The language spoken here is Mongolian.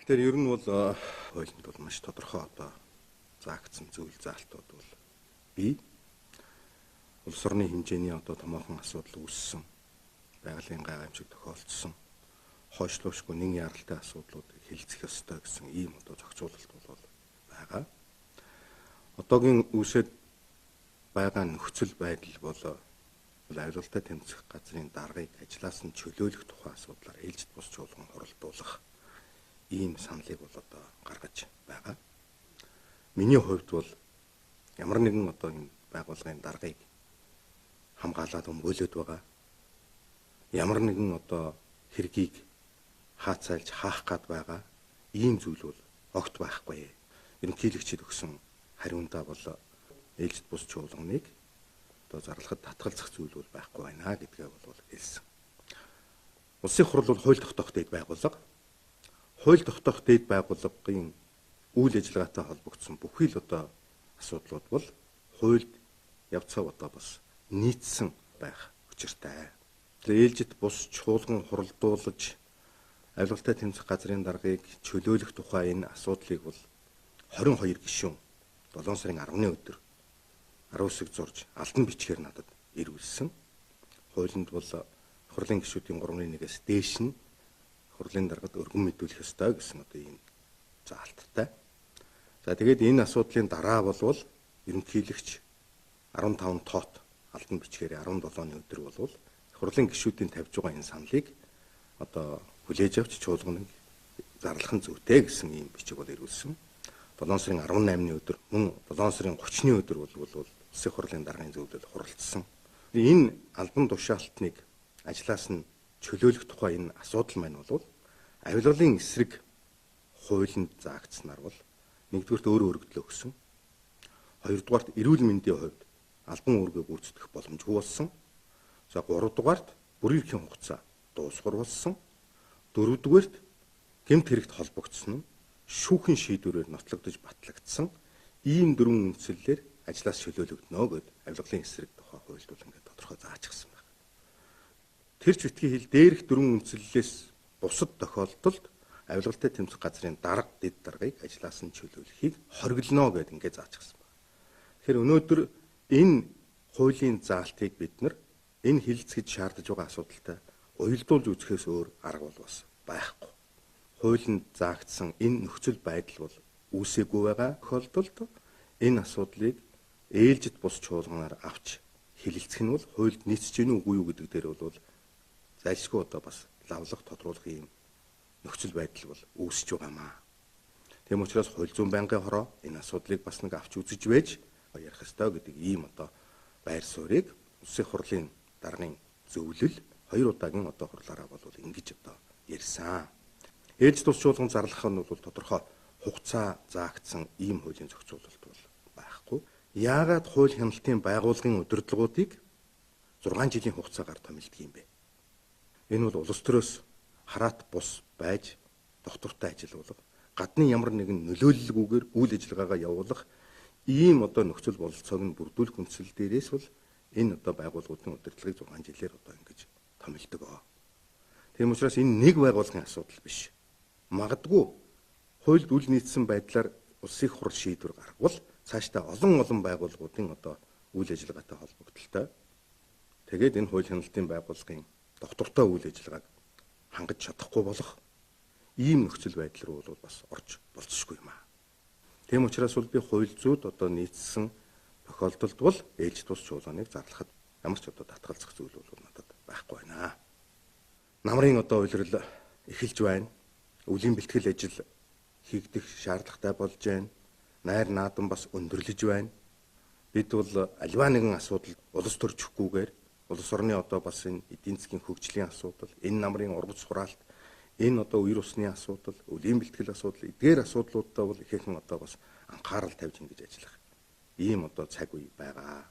Тэгэхээр ер нь бол хуулинд бол маш тодорхой заагдсан зүйл заалтууд бол бий. Улс орны хэмжээний томоохон асуудал үүссэн. Байгалийн гайхамшиг тохиолдсон. Хойшлуушгүй нэг яралтай асуудлууд хэлцэх ёстой гэсэн ийм зохицуулалт бол байгаа. Одоогийн үүсэт байгаа нөхцөл байдал бол аюултай тэмцэх газрын даргыг ажлаас нь чөлөөлөх тухай асуудлаар ээлжид бус чуулган хуралдуулах ийм саналыг бол гаргаж байгаа. Миний хувьд бол ямар нэгэн энэ байгууллагын даргыг хамгаалаад өмгөөлөд байгаа. Ямар нэгэн хэргийг хаацайлж хаах гад байгаа ийм зүйл бол огт байхгүй. Ерөнхийлөгчид өгсөн хариундаа бол ээлжид бус чуулганыг зарлахад татгалзах зүйл бол байхгүй байна гэдгээ бол хэлсэн. Улсын хурал бол хууль тогтоох дэд байгууллага. Хууль тогтоох дэд байгууллагын үйл ажиллагаатай холбогдсон бүхий л асуудлууд бол хуульд явцаа бас нийцсэн байх учиртай. Ээлжид бус чуулган хуралдуулж аюултай тэмцэх газрын даргыг чөлөөлөх тухай энэ асуудлыг бол 22 гишүүн 7 сарын 10-ны өдөр 10 хэсэг зурж алдан бичгээр надад ирүүлсэн. Хуулинд бол хурлын гишүүдийн 3-1-ээс дээш нь хурлын даргад өргөн мэдүүлэх ёстой гэсэн ийм заалттай. За тэгээд энэ асуудлын дараа болвол ерөнхийлөгч 15 тоот алдан бичгээр 17-ны өдөр болвол хурлын гишүүдийн тавьж байгаа энэ саналыг хүлээж авч чуулганыг зарлах нь зүйтэй гэсэн ийм бичиг бол ирүүлсэн. 7 сарын 18-ны өдөр мөн 7 сарын 30-ны өдөр бол Улсын хурлын даргын зөвлөлд хуралдсан. Энэ албан тушаалтныг ажлаас нь чөлөөлөх тухай энэ асуудал маань бол авилгалын эсрэг хуулинд заагдсанаар бол нэгдүгürt өөрөө өргөдлөө өгсөн. Хоёрдугаарт эрүүл мэндийн хувьд албан үүргээ гүйцэтгэх боломжгүй болсон. За гуравдугаарт бүрийн эрхийн хугацаа дуусгар болсон. Дөрөвдүгээрт гэмт хэрэгт холбогдсон нь шүүхийн шийдвэрээр нотлогдож батлагдсан ийм дөрвөн үндслэлээр ажлаас чөлөөлөгднө гэд авилгалын эсрэг тухай хуульд бол ингээд тодорхой заачсан байна. Тэр ч битгий хэл дээрх дөрвөн үндслэлээс бусад тохиолдолд авилгалтай тэмцэх газрын дарга дэд даргыг ажлаас нь чөлөөлөхийг хориглоно гэд ингээд заачсан байна. Тэгэхээр өнөөдөр энэ хуулийн заалтыг бид нар энэ хилцэж шаардж байгаа асуудалтай уялдуулж үзэхээс өөр арга бол бас байхгүй. Хуулинд заагдсан энэ нөхцөл байдал бол үүсээгүй байгаа тохиолдолд энэ асуудлыг ээлжид бус чуулганаар авч хэлэлцэх нь бол хуульд нийцэж гэнэ үгүй юу гэдэг дээр бол зайлшгүй бас лавлах тодруулах ийм нөхцөл байдал бол үүсэж байгаамаа. Тийм учраас хууль зүйн байнгын хороо энэ асуудлыг бас нэг авч үзэж вэж ярих ёстой гэдэг ийм байр суурийг Улсын хурлын даргын зөвлөл 2 удаагийн хурлаараа бол ингэж ярьсан. Ээлжид бус чуулган зарлах нь бол тодорхой хугацаа заагдсан ийм хуулийн зохицуулалт бол байхгүй. Яагаад хууль хяналтын байгууллагын удирдлагуудыг 6 жилийн хугацаагаар томилдог юм бэ? Энэ бол улс төрөөс хараат бус байж доктортой ажиллах, гадны ямар нэгэн нөлөөллгүйгээр үйл ажиллагаагаа явуулах ийм нөхцөл бололцоог нь бүрдүүлэх үндсэл дээрээс бол энэ байгууллагуудын удирдлагыг 6 жилээр ингэж томилдог. Тийм учраас энэ нэг байгууллагын асуудал биш. Магадгүй хуульд үл нийцсэн байдлаар улсын хурал шийдвэр гаргавал цаашдаа олон байгууллагуудын үйл ажиллагаатай холбогдолтой. Тэгээд энэ хууль хяналтын байгууллагын доктортой үйл ажиллагааг хангаж чадахгүй болох ийм нөхцөл байдал руу бол бас орж болцсохгүй юм аа. Тийм учраас бол би хууль зүйд нийцсэн тохиолдолд бол ээлжид бус чуулганыг зарлахад ямар ч татгалзах зүйл бол надад байхгүй байна. Намрын улирал эхэлж байна. Үлийн бэлтгэл ажил хийгдэх шаардлагатай болж байна. Найр наадан бас өндөрлөж байна. Бид бол аливаа нэгэн асуудал улс төрчихгүйгээр улс орны бас энэ эдийн засгийн хөгжлийн асуудал, энэ намрын ургац хураалт, энэ үер усны асуудал, үлийн бэлтгэл асуудал, эдгээр асуудлуудаа бол ихээхэн бас анхаарал тавьж ингэж ажиллах ийм цаг үе байгаа.